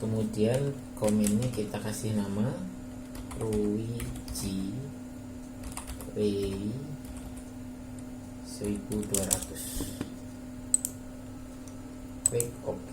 Kemudian COM ini kita kasih nama Ruiji Rei 1200. Klik OK.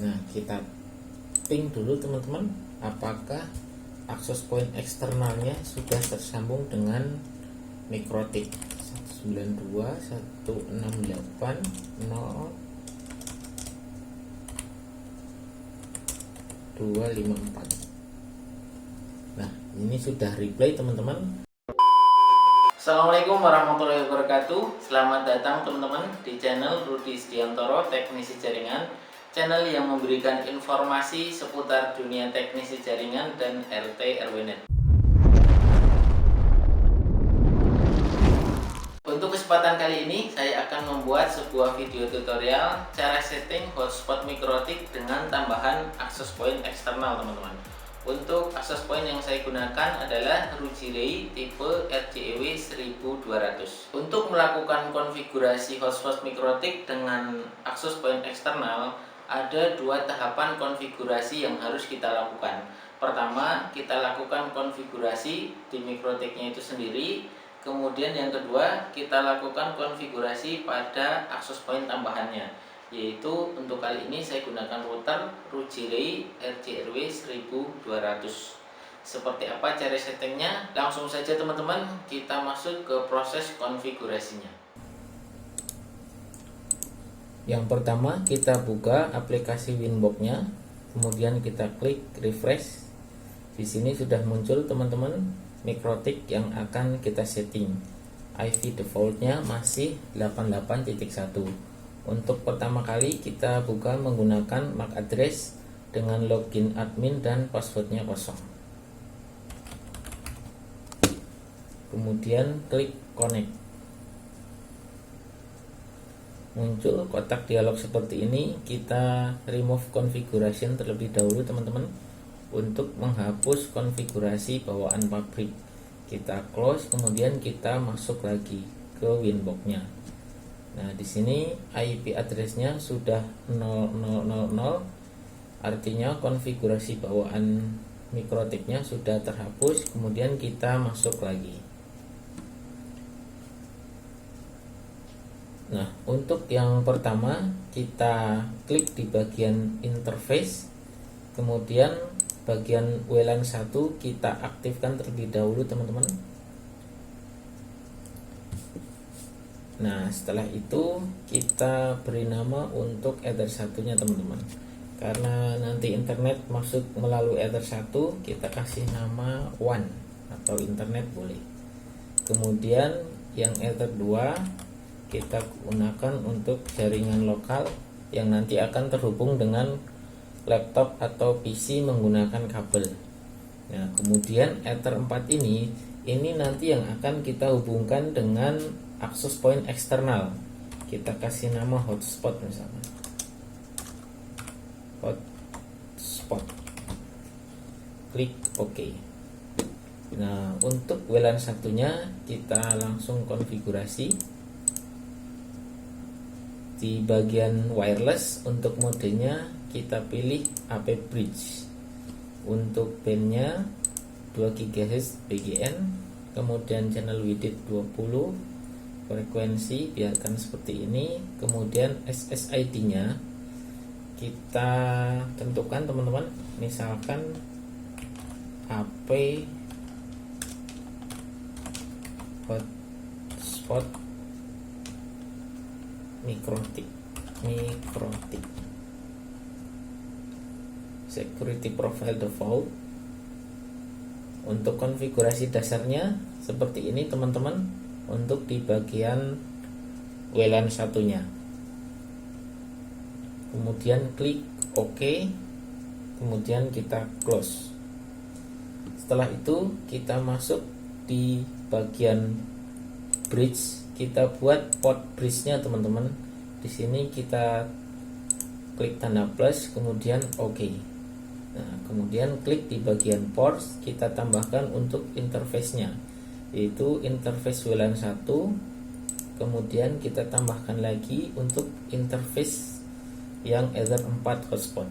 Nah, kita ping dulu teman-teman, apakah akses point eksternalnya sudah tersambung dengan Mikrotik 192.168.0.254. Nah, ini sudah replay teman-teman. Assalamualaikum warahmatullahi wabarakatuh. Selamat datang teman-teman di channel Rudi Setiantoro Teknisi Jaringan, channel yang memberikan informasi seputar dunia teknisi jaringan dan RT RW-Net. Untuk kesempatan kali ini saya akan membuat sebuah video tutorial cara setting hotspot Mikrotik dengan tambahan akses point eksternal teman-teman. Untuk akses point yang saya gunakan adalah Ruiji Rei tipe RJEW 1200. Untuk melakukan konfigurasi hotspot Mikrotik dengan akses point eksternal, ada dua tahapan konfigurasi yang harus kita lakukan. Pertama, kita lakukan konfigurasi di Mikrotiknya itu sendiri. Kemudian yang kedua, kita lakukan konfigurasi pada akses point tambahannya, yaitu untuk kali ini saya gunakan router Ruiji Rei RJRW 1200. Seperti apa cara settingnya? Langsung saja teman-teman, kita masuk ke proses konfigurasinya. Yang pertama, kita buka aplikasi Winbox-nya, kemudian kita klik refresh. Di sini sudah muncul teman-teman Mikrotik yang akan kita setting. IP defaultnya masih 88.1. Untuk pertama kali kita buka menggunakan MAC address dengan login admin dan passwordnya kosong. Kemudian klik connect. Muncul kotak dialog seperti ini. Kita remove configuration terlebih dahulu teman-teman, untuk menghapus konfigurasi bawaan pabrik. Kita close, kemudian kita masuk lagi ke Winbox-nya. Nah, di sini IP address-nya sudah 0000, artinya konfigurasi bawaan Mikrotiknya sudah terhapus. Kemudian kita masuk lagi. Nah, untuk yang pertama kita klik di bagian interface, kemudian bagian WLAN 1 kita aktifkan terlebih dahulu teman-teman. Nah, setelah itu kita beri nama untuk Ether 1-nya teman-teman. Karena nanti internet masuk melalui Ether 1, kita kasih nama WAN atau internet boleh. Kemudian yang Ether 2 kita gunakan untuk jaringan lokal yang nanti akan terhubung dengan laptop atau PC menggunakan kabel. Nah, kemudian Ether 4 ini nanti yang akan kita hubungkan dengan akses point eksternal. Kita kasih nama hotspot misalnya. Hotspot. Klik OK. Nah, untuk WLAN satunya kita langsung konfigurasi. Di bagian wireless untuk modenya kita pilih AP Bridge. Untuk bandnya 2 GHz BGN, kemudian channel width 20, frekuensi biarkan seperti ini. Kemudian SSID nya kita tentukan teman-teman, misalkan AP hotspot Mikrotik security profile default. Untuk konfigurasi dasarnya seperti ini teman-teman, untuk di bagian WLAN satunya. Kemudian klik OK, kemudian kita close. Setelah itu kita masuk di bagian bridge. Kita buat port bridge-nya teman-teman. Di sini kita klik tanda plus, kemudian OK. Nah, kemudian klik di bagian ports, kita tambahkan untuk interface-nya, yaitu interface WLAN 1. Kemudian kita tambahkan lagi untuk interface yang Ether 4 hotspot.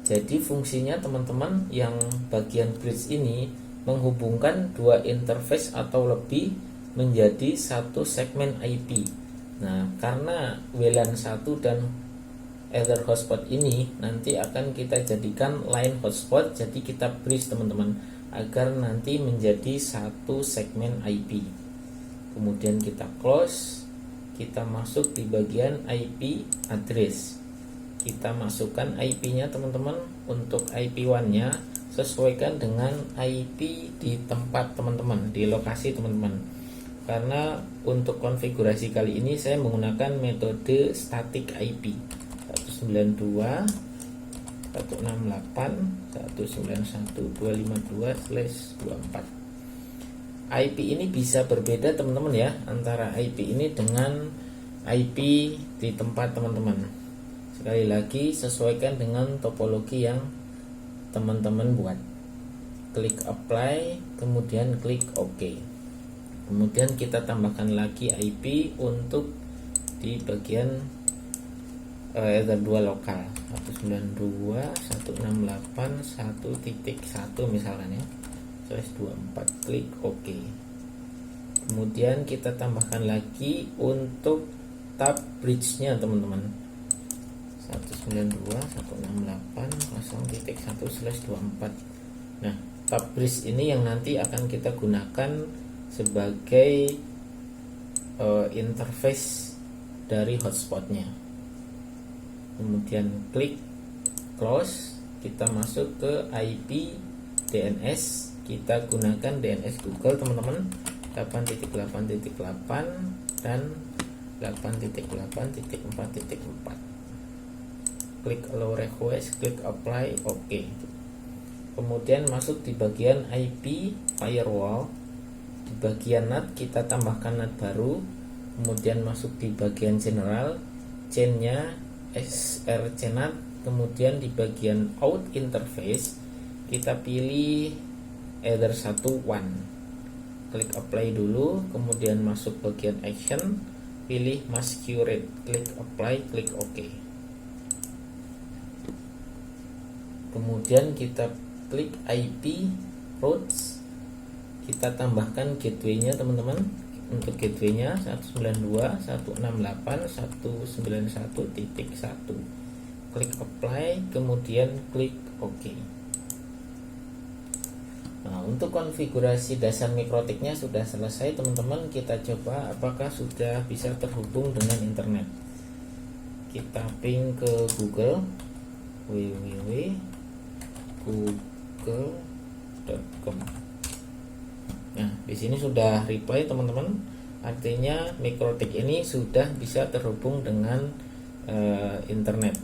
Jadi fungsinya teman-teman yang bagian bridge ini menghubungkan dua interface atau lebih menjadi satu segmen IP. Nah, karena WLAN 1 dan Ether hotspot ini nanti akan kita jadikan line hotspot, jadi kita bridge teman-teman agar nanti menjadi satu segmen IP. Kemudian kita close, kita masuk di bagian IP address. Kita masukkan IP-nya teman-teman. Untuk IP1-nya sesuaikan dengan IP di tempat teman-teman, di lokasi teman-teman. Karena untuk konfigurasi kali ini saya menggunakan metode static IP 192.168.191.252/24. IP ini bisa berbeda teman-teman ya, antara IP ini dengan IP di tempat teman-teman. Sekali lagi sesuaikan dengan topologi yang teman-teman buat. Klik apply, kemudian klik OK. Kemudian kita tambahkan lagi IP untuk di bagian Ether 2 lokal 192.168.1.1 misalkan ya, 24, klik OK. Kemudian kita tambahkan lagi untuk tab bridge-nya teman-teman, 192.168.0.1/24. Nah, tab bridge ini yang nanti akan kita gunakan sebagai interface dari hotspotnya. Kemudian klik close, kita masuk ke IP DNS. Kita gunakan DNS Google teman-teman, 8.8.8 dan 8.8.4.4. Klik allow request, klik apply, OK. Kemudian masuk di bagian IP firewall. Di bagian NAT kita tambahkan NAT baru. Kemudian masuk di bagian general, chainnya SRC NAT. Kemudian di bagian out interface kita pilih Ether 1 1. Klik apply dulu, kemudian masuk bagian action, pilih masquerade, klik apply, klik OK. Kemudian kita klik IP routes, kita tambahkan gateway-nya teman-teman. Untuk gateway-nya 192.168.191.1. Klik apply, kemudian klik OK. Nah, untuk konfigurasi dasar mikrotiknya sudah selesai teman-teman. Kita coba apakah sudah bisa terhubung dengan internet. Kita ping ke Google, www.google.com. Nah, di sini sudah reply teman-teman. Artinya mikrotik ini sudah bisa terhubung dengan internet.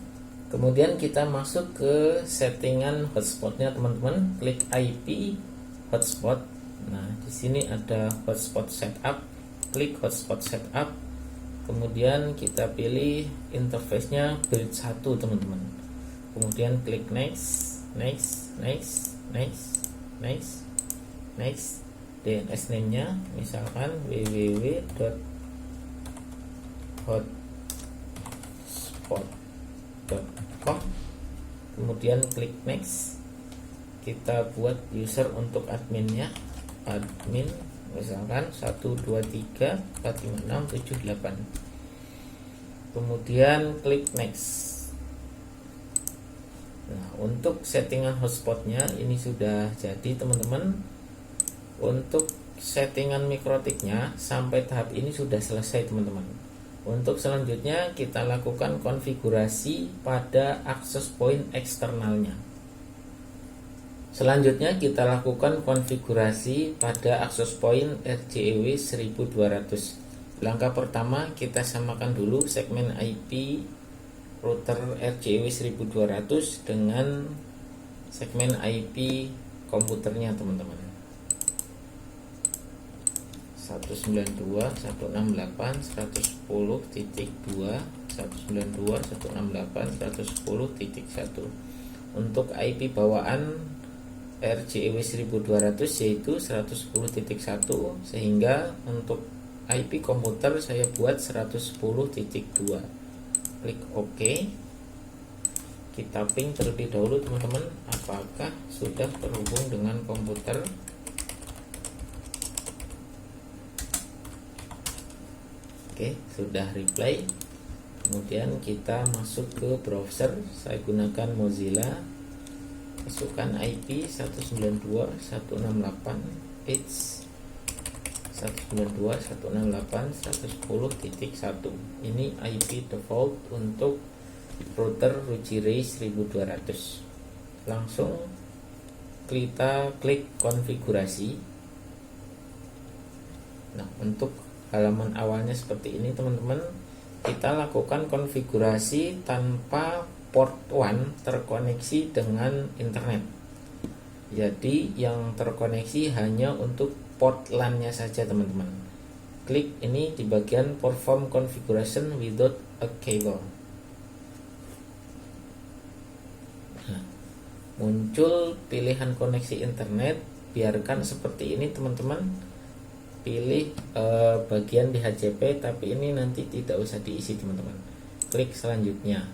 Kemudian kita masuk ke settingan hotspotnya teman-teman. Klik IP hotspot. Nah, di sini ada hotspot setup. Klik hotspot setup. Kemudian kita pilih interface-nya bridge 1 teman-teman. Kemudian klik next, next, next, next, next, next. DNS name-nya misalkan www.hotspot.com. Kemudian klik next. Kita buat user untuk adminnya, admin misalkan 123.456.78. Kemudian klik next. Nah, untuk settingan hotspotnya ini sudah jadi teman-teman. Untuk settingan mikrotiknya sampai tahap ini sudah selesai teman-teman. Untuk selanjutnya kita lakukan konfigurasi pada access point eksternalnya. Selanjutnya kita lakukan konfigurasi pada access point RJEW 1200. Langkah pertama kita samakan dulu segmen IP router RJEW 1200 dengan segmen IP komputernya teman-teman. 192.168.110.2 192.168.110.1. Untuk IP bawaan RJEW 1200 yaitu 110.1, sehingga untuk IP komputer saya buat 110.2. Klik OK. kita ping terlebih dahulu teman-teman, apakah sudah terhubung dengan komputer. Oke, sudah reply. Kemudian kita masuk ke browser. Saya gunakan Mozilla. Masukkan IP 192.168.192.168.110.1. Ini IP default untuk router Rucirei 1200. Langsung kita klik konfigurasi. Nah, untuk halaman awalnya seperti ini teman-teman. Kita lakukan konfigurasi tanpa port 1 terkoneksi dengan internet. Jadi yang terkoneksi hanya untuk port LAN-nya saja teman-teman. Klik ini di bagian perform configuration without a cable. Nah, muncul pilihan koneksi internet. Biarkan seperti ini teman-teman. Pilih bagian DHCP, tapi ini nanti tidak usah diisi teman-teman. Klik selanjutnya.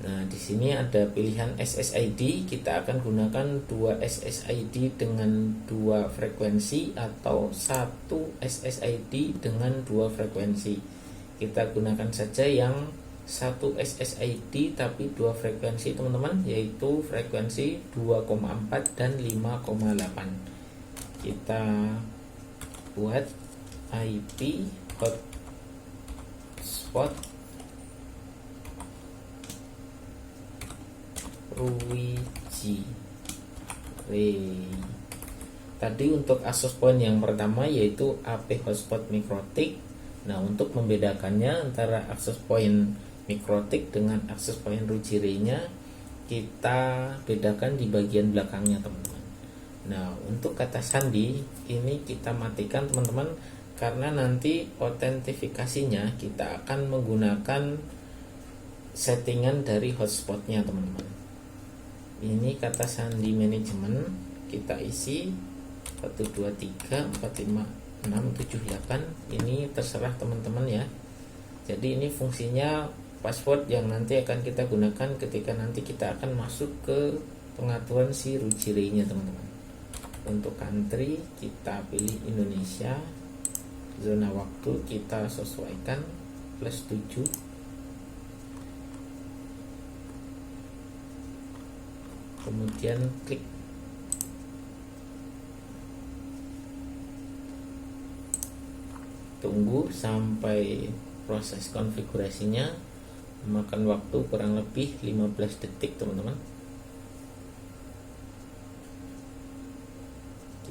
Nah, di sini ada pilihan SSID. Kita akan gunakan 2 SSID dengan 2 frekuensi atau 1 SSID dengan 2 frekuensi. Kita gunakan saja yang 1 SSID tapi 2 frekuensi teman-teman, yaitu frekuensi 2,4 dan 5,8. Kita buat IP hotspot Rucirei. Tadi untuk access point yang pertama yaitu AP hotspot Mikrotik. Nah, untuk membedakannya antara access point Mikrotik dengan access point Rucirei-nya, kita bedakan di bagian belakangnya teman-teman. Nah, untuk kata sandi ini kita matikan teman-teman, karena nanti autentifikasinya kita akan menggunakan settingan dari hotspotnya teman-teman. Ini kata sandi manajemen, kita isi 123456778. Ini terserah teman-teman ya. Jadi ini fungsinya password yang nanti akan kita gunakan ketika nanti kita akan masuk ke pengaturan si Rucirei-nya teman-teman. Untuk country kita pilih Indonesia. Zona waktu kita sesuaikan +7. Kemudian klik. Tunggu sampai proses konfigurasinya, memakan waktu kurang lebih 15 detik teman-teman.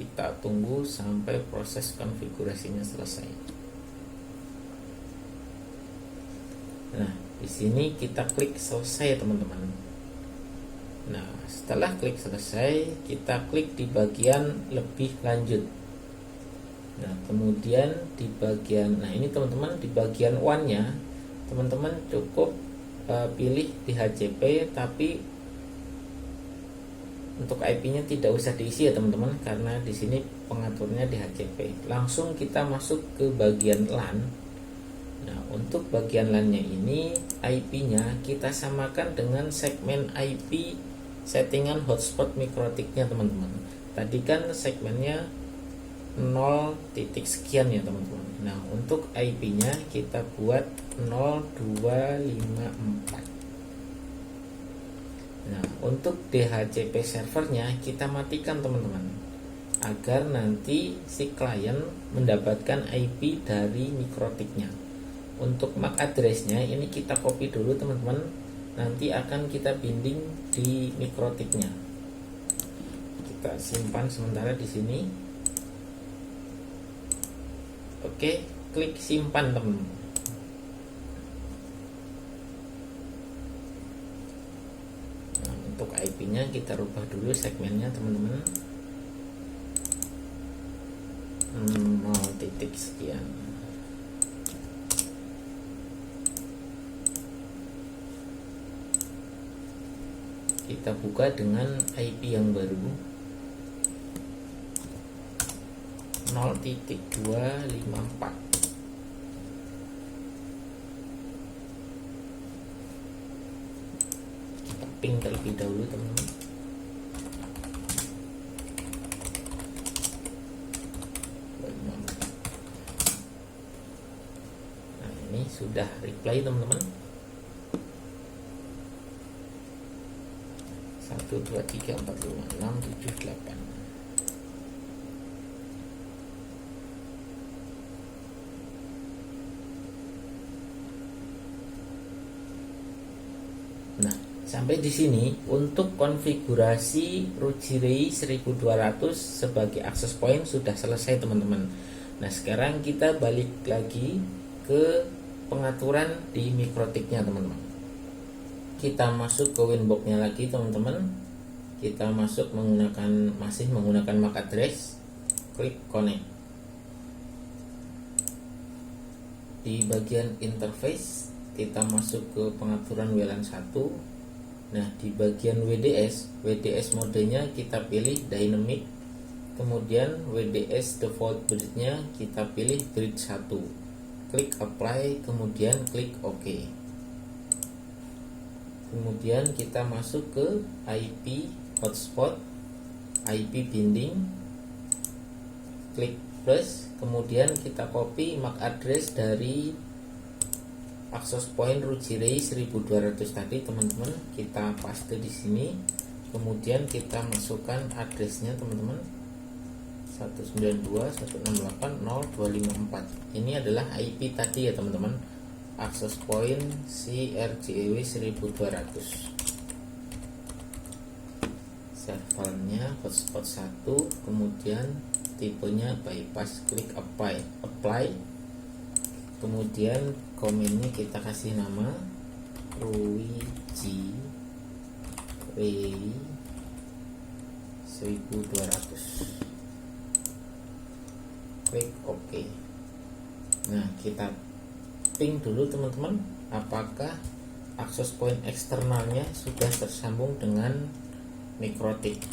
Kita tunggu sampai proses konfigurasinya selesai. Nah, di sini kita klik selesai teman-teman. Nah, setelah klik selesai, kita klik di bagian lebih lanjut. Nah, kemudian di bagian, nah ini teman-teman, di bagian one-nya teman-teman cukup pilih DHCP, tapi untuk IP-nya tidak usah diisi ya teman-teman, karena di sini pengaturnya DHCP. Langsung kita masuk ke bagian LAN. Nah, untuk bagian LAN-nya ini IP-nya kita samakan dengan segmen IP settingan hotspot Mikrotiknya teman-teman. Tadi kan segmennya 0 titik sekian ya teman-teman. Nah, untuk IP-nya kita buat 0254. Nah, untuk DHCP servernya kita matikan teman-teman, agar nanti si klien mendapatkan IP dari Mikrotiknya. Untuk MAC address-nya ini kita copy dulu teman-teman, nanti akan kita binding di Mikrotiknya. Kita simpan sementara di sini. Oke, klik simpan teman. Nah, untuk IP-nya kita rubah dulu segmennya teman-teman. 0 titik sekian. Kita buka dengan IP yang baru 0.254. ping terlebih dahulu teman-teman. Nah, ini sudah reply teman-teman. 1 2 3 4 5 6 7 8. Nah, sampai di sini untuk konfigurasi Ruggieri 1200 sebagai access point sudah selesai teman-teman. Nah, sekarang kita balik lagi ke pengaturan di mikrotiknya teman-teman. Kita masuk ke winbox-nya lagi teman-teman. Kita masuk masih menggunakan MAC address, klik connect. Di bagian interface kita masuk ke pengaturan WLAN 1. Nah, di bagian WDS modenya kita pilih dynamic. Kemudian WDS default bridge-nya kita pilih bridge 1. Klik apply, kemudian klik OK. Kemudian kita masuk ke IP hotspot, IP binding, klik plus, kemudian kita copy MAC address dari access point Ruggieri 1200 tadi teman-teman, kita paste di sini. Kemudian kita masukkan addressnya teman-teman, 192.168.0.254. Ini adalah IP tadi ya teman-teman, access point si RGEW 1200. Servernya hotspot 1, kemudian tipenya bypass, klik apply. Kemudian komennya kita kasih nama Ruggieri 1200. Klik OK. Nah, kita ping dulu teman-teman, apakah access point eksternalnya sudah tersambung dengan mikrotik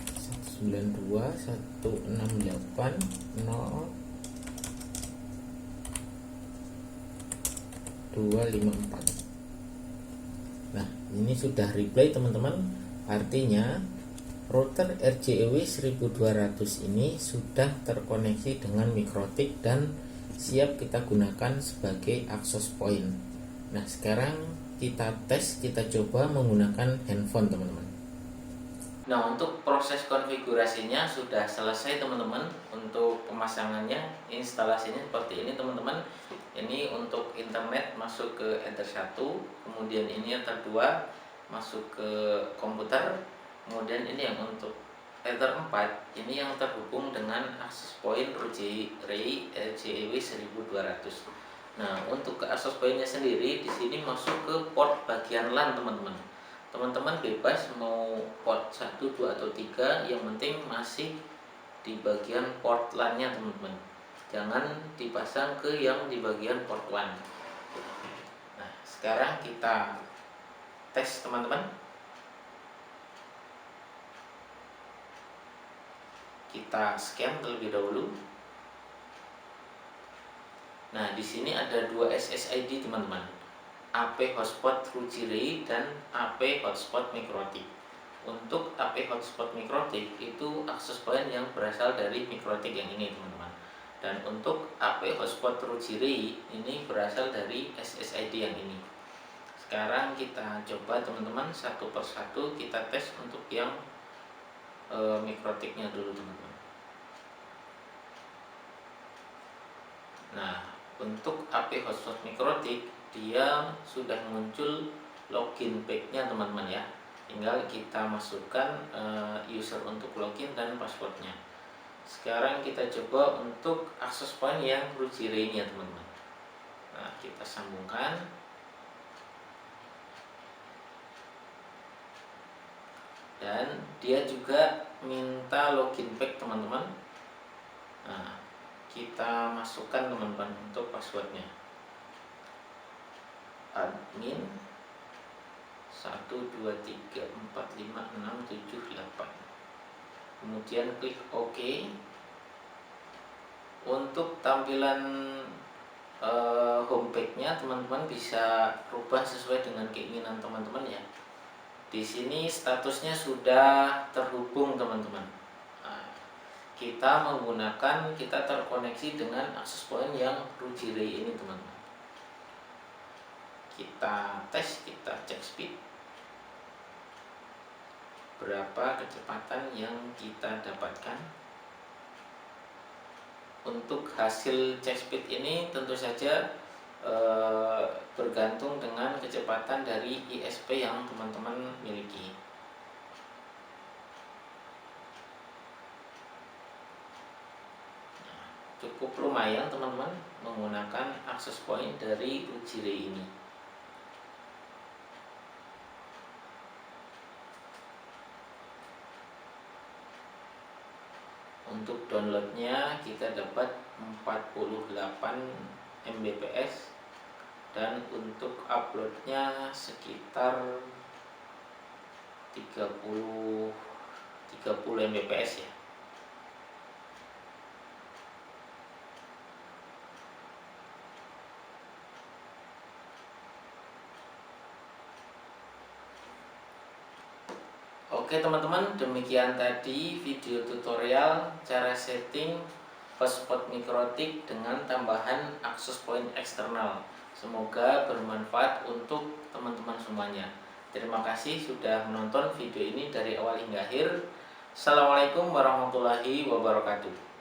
192.168.0.254. Nah, ini sudah replay teman-teman. Artinya router RGEW 1200 ini sudah terkoneksi dengan mikrotik dan siap kita gunakan sebagai access point. Nah, sekarang kita coba menggunakan handphone teman-teman. Nah, untuk proses konfigurasinya sudah selesai teman-teman. Untuk pemasangannya, instalasinya seperti ini teman-teman. Ini untuk internet masuk ke Ether 1, kemudian ini Ether 2 masuk ke komputer, kemudian ini yang untuk Ether 4 ini yang terhubung dengan access point Ruggieri RGEW 1200. Nah, untuk ke access pointnya sendiri di sini masuk ke port bagian LAN teman-teman. Teman-teman bebas mau port 1, 2 atau 3, yang penting masih di bagian port LAN-nya teman-teman. Jangan dipasang ke yang di bagian port LAN. Nah, sekarang kita tes teman-teman. Kita scan terlebih dahulu. Nah, di sini ada 2 SSID teman-teman. AP hotspot Ruggieri dan AP hotspot mikrotik. Untuk AP hotspot mikrotik itu access point yang berasal dari mikrotik yang ini teman-teman. Dan untuk AP hotspot Ruggieri ini berasal dari SSID yang ini. Sekarang kita coba teman-teman satu persatu kita tes untuk yang mikrotiknya dulu teman-teman. Nah, untuk AP hotspot mikrotik dia sudah muncul login page-nya teman-teman ya. Tinggal kita masukkan user untuk login dan passwordnya. Sekarang kita coba untuk access point yang Ruggieri ini ya teman-teman. Nah, kita sambungkan. Dan dia juga minta login page teman-teman. Nah, kita masukkan teman-teman untuk passwordnya. Admin 123456768. Kemudian klik OK. Untuk tampilan homepage-nya teman-teman bisa rubah sesuai dengan keinginan teman-teman ya. Di sini statusnya sudah terhubung teman-teman. Nah, kita terkoneksi dengan akses point yang Rugire ini teman-teman. Kita tes, kita cek speed. Berapa kecepatan yang kita dapatkan. Untuk hasil cek speed ini tentu saja bergantung dengan kecepatan dari ISP yang teman-teman miliki. Cukup lumayan teman-teman menggunakan akses point dari Rugire ini. Untuk downloadnya kita dapat 48 Mbps dan untuk uploadnya sekitar 30 Mbps ya. Oke teman-teman, demikian tadi video tutorial cara setting hotspot mikrotik dengan tambahan akses point eksternal. Semoga bermanfaat untuk teman-teman semuanya. Terima kasih sudah menonton video ini dari awal hingga akhir. Assalamualaikum warahmatullahi wabarakatuh.